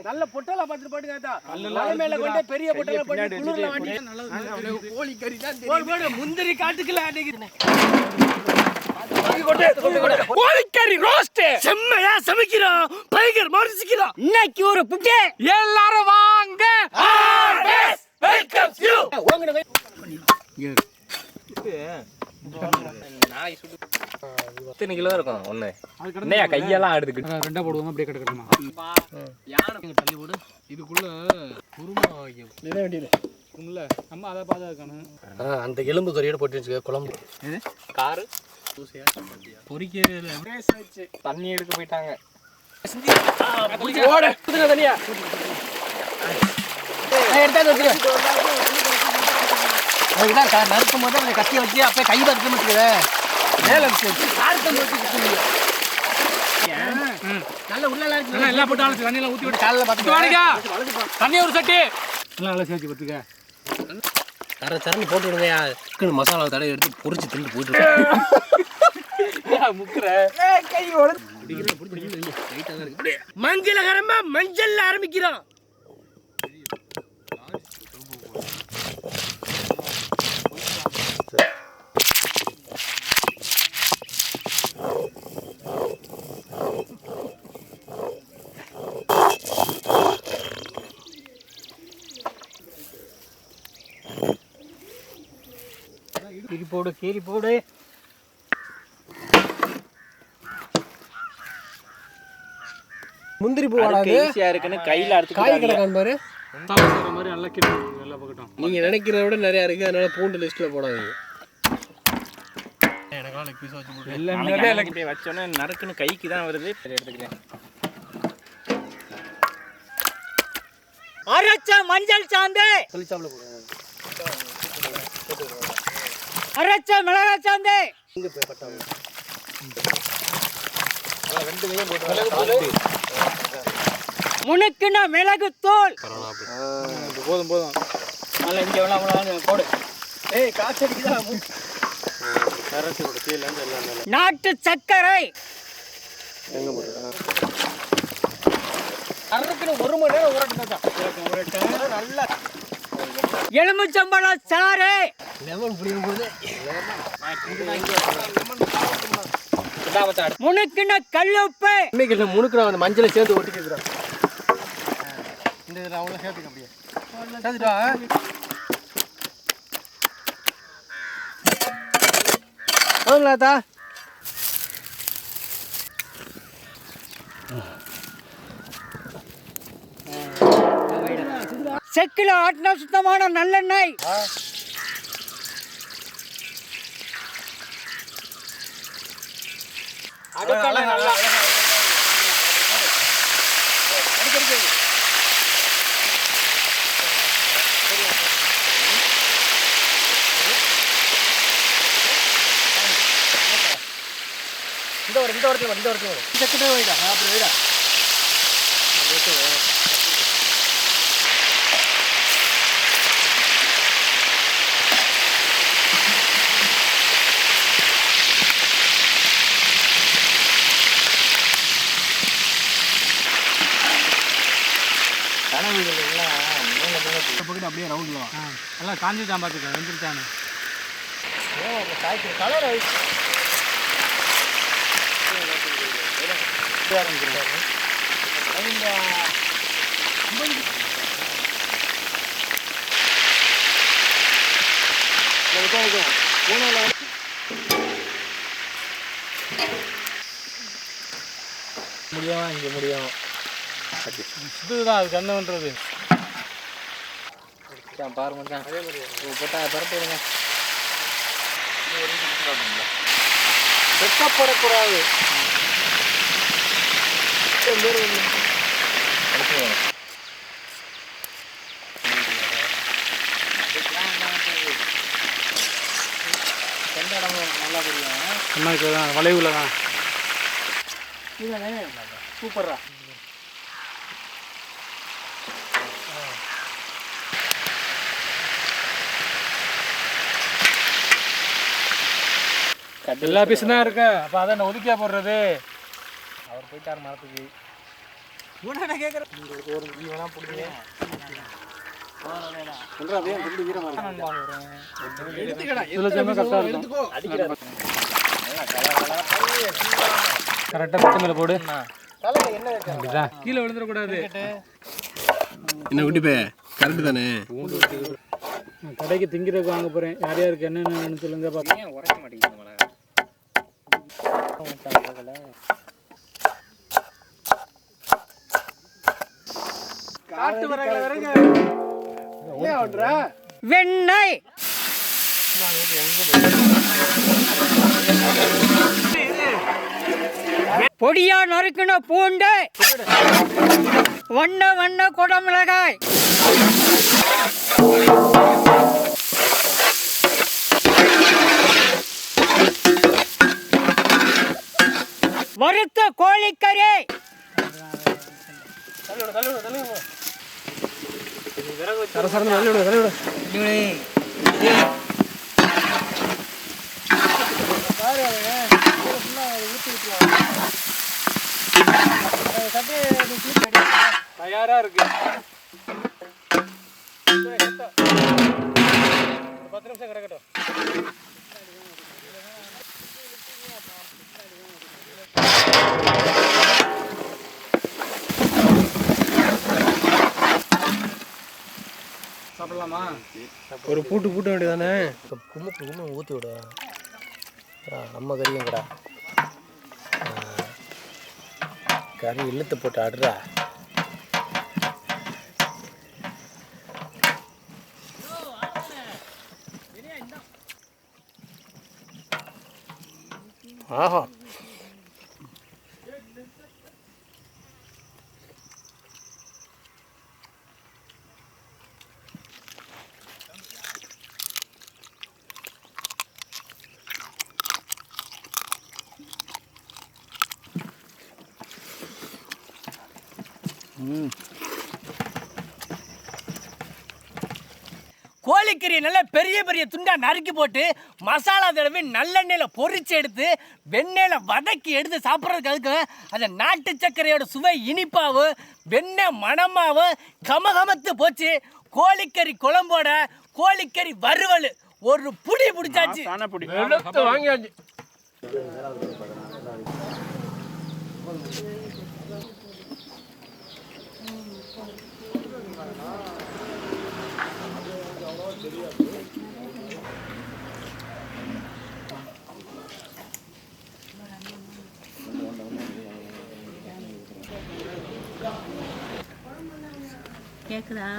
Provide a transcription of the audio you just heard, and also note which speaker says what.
Speaker 1: நல்ல பொட்டலா பார்த்து போட்டுங்க. மலை மேல கொண்டு பெரிய பொட்டலா போட்டு குளிர்ல வாட்டி கோழி கறி தான் தெரியும். முந்திரி காட்டுக்குல கோழிக்கறி ரோஸ்ட் செம்மையா சமைக்கிறோம். பைகர் மரிசிக்கிறோம். இன்னைக்கு ஒரு புட்டு எல்லாரும் வாங்க. Welcome you.
Speaker 2: எத்தனை கிலோ இருக்கும் ஒண்ணு? என்னையா கையெல்லாம் ஆடுதுக்கு?
Speaker 1: ரெண்டா போடுவோம் அப்படியே கட்டணுமா? யானை தள்ளி போடு. இதுக்குள்ள குருமா வைக்கும். நிறைய வேண்டியது உள்ள நம்ம அதை பாதுகாக்கணும். அந்த எலும்பு கறியோட போட்டு வச்சுக்க குழம்பு. இது
Speaker 2: காரு
Speaker 1: பொரிக்கல
Speaker 2: தண்ணி எடுக்க போயிட்டாங்க.
Speaker 1: ஓட குதுங்க தனியா. எடுத்தாந்து வச்சுக்க. அதுதான் கார் நறுக்கும் போது அந்த கத்தியை வச்சு அப்படியே கை பறிக்க முடிச்சுக்கிற மேலே வச்சு காரத்தம் வச்சு நல்ல உள்ளெல்லாம் இருக்கு. எல்லாம் போட்டு அழைச்சி தண்ணியெல்லாம் ஊற்றி விட்டு காலையில் பார்த்து தண்ணி ஒரு சட்டி எல்லாம் நல்லா சேர்த்து பார்த்துக்க. சரணி போட்டு விடுங்கயா. மசாலா தடவை எடுத்து பொரிச்சு திண்டு போட்டு மங்களகரமா மஞ்சள் ஆரம்பிக்கிறோம். கீரி போடு கீரி போடு. முந்திரி பூ
Speaker 2: ஈஸியா இருக்குன்னு கையில அறுத்து
Speaker 1: காய் கிடக்கான் பாரு. மாதிரி நல்லா கிட்ட நல்லா பக்கட்டும். நீங்க நினைக்கிறத விட நிறைய இருக்கு. அதனால பூண்டு லிஸ்ட்ல போடாதீங்க. எனக்கா லெக் பீஸ் வச்சு போடு.
Speaker 2: எல்லாமே லெக் பீஸ் வச்சோனே நறுக்குன்னு கைக்கு தான் வருது. சரி எடுத்துக்கிறேன்.
Speaker 3: அரைச்ச மஞ்சள் சாந்து
Speaker 1: சொல்லிச்சாப்ல போடு.
Speaker 3: அரைச்ச மிளகாய் சாந்து
Speaker 1: இங்க போய் பட்டாங்க. ரெண்டு கையும் போட்டு
Speaker 3: முனுக்குன மிளகு தூள்.
Speaker 1: போதும் போதும்.
Speaker 3: நல்லா இங்க வேணாம் போடு.
Speaker 1: ஏய் காச்சடிக்குதா. கரசி போடு கீழ இருந்து எல்லாம்.
Speaker 3: நாட்டு சர்க்கரை
Speaker 1: எங்க போடு. அரைக்குன 1 மணி நேரம் ஊறட்டணும். நல்லா
Speaker 3: எலுமிச்சம்பழம் சாறு.
Speaker 1: லெமன் புளியும் போது
Speaker 3: முனுக்குன கல்லுப்பு.
Speaker 1: இன்னைக்கு முனுக்கு நான் மஞ்சளை சேர்த்து ஒட்டிக்கிறேன். இந்த இதில் அவ்வளோ சேர்த்துக்க அப்படியே சேர்த்துட்டா. போதுங்களாத்தா?
Speaker 3: செக்கில ஆட்டின சுத்தமான நல்லெண்ணெய்.
Speaker 1: அடுக்கல நல்லா இந்த வரத்துல செக்கிட்டே வைடா. அப்படி வைடா. அப்படியே ரவுண்ட்ல நல்லா காஞ்சிட்டான். பார்த்துக்க வெந்துருச்சானு கலர் முடியும். இங்கே முடியும். இதுதான் அது கண்ணுன்றது. பாருங்க அதே மாதிரி போட்டா பரப்பு விடுங்க. வெட்டப்படக்கூடாது. எந்த இடமும் நல்லா தெரியும். வளைவுல தான் சூப்பரா. எல்லா பீஸும் தான் இருக்கு. அப்போ அதை ஒதுக்கியா போடுறது. அவர் போயிட்டார் மரத்துக்கு. கரெக்டாக பச்சை மேலே போடு. கீழே விழுந்துடக்கூடாது.
Speaker 4: என்ன குட்டிப்பே கரெக்டு தானே?
Speaker 1: கடைக்கு திங்கிறதுக்கு வாங்க போகிறேன். யார் யாருக்கு என்னென்னு சொல்லுங்க பார்ப்போம்.
Speaker 2: உரைக்க மாட்டேங்குது மிளகா.
Speaker 3: வெண்ணெய், பொடியா நறுக்கின பூண்டு, வண்ண வண்ண குடமிளகாய், வறுத்த கோழிக்கறி,
Speaker 1: தயாரா இருக்கு. 10 நிமிஷம் கிடக்கட்டும். சாப்பிடலாமா?
Speaker 4: ஒரு பூட்டு பூட்ட வேண்டியதானே?
Speaker 2: கும்முக்கு ஊற்றி விடு. நம்ம கறியங்கடா கறி இழுத்து போட்டு அடுறா.
Speaker 4: ஆஹா
Speaker 3: கோழிக்கறி நல்லா பெரிய பெரிய துண்டா நறுக்கி போட்டு மசாலா தடவி நல்லெண்ணெயில் பொரிச்சு எடுத்து வெண்ணெயில் வதக்கி எடுத்து சாப்பிட்றதுக்கு அந்த நாட்டு சர்க்கரையோட சுவை இனிப்பாகவும் வெண்ணெய் மணமாகவும் கமகமத்து போச்சு. கோழிக்கறி குழம்போட கோழிக்கறி வறுவல் ஒரு புடி பிடிச்சாச்சு.
Speaker 4: வாங்கியாச்சு.
Speaker 5: கேக்குதா?